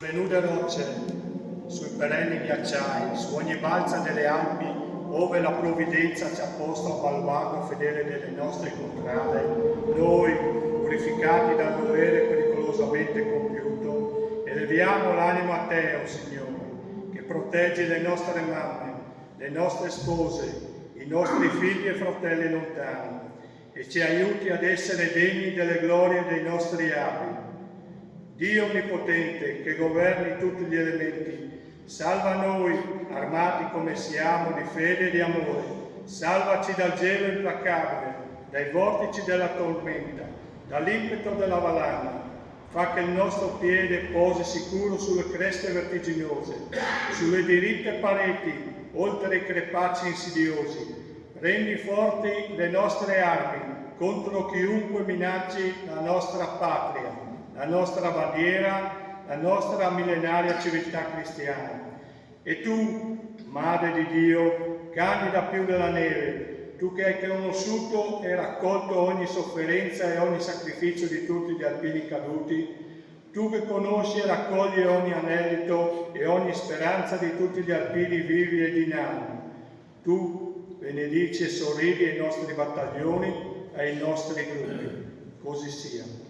Le nude rocce, sui perenni ghiacciai, su ogni balza delle Alpi, ove la provvidenza ci ha posto a baluardo fedele delle nostre contrade, noi, purificati dal dovere pericolosamente compiuto, eleviamo l'animo a te, o Signore, che proteggi le nostre mamme, le nostre spose, i nostri figli e fratelli lontani, e ci aiuti ad essere degni delle glorie dei nostri avi. Dio Onnipotente, che governi tutti gli elementi, salva noi, armati come siamo di fede e di amore, salvaci dal gelo implacabile, dai vortici della tormenta, dall'impeto della valanga, fa che il nostro piede posi sicuro sulle creste vertiginose, sulle diritte pareti, oltre i crepacci insidiosi. Rendi forti le nostre armi contro chiunque minacci la nostra patria, la nostra bandiera, la nostra millenaria civiltà cristiana. E tu, Madre di Dio, candida più della neve, tu che hai conosciuto e raccolto ogni sofferenza e ogni sacrificio di tutti gli alpini caduti, tu che conosci e raccogli ogni anelito e ogni speranza di tutti gli alpini vivi e dinami, tu benedici e sorridi ai nostri battaglioni e ai nostri gruppi. Così sia.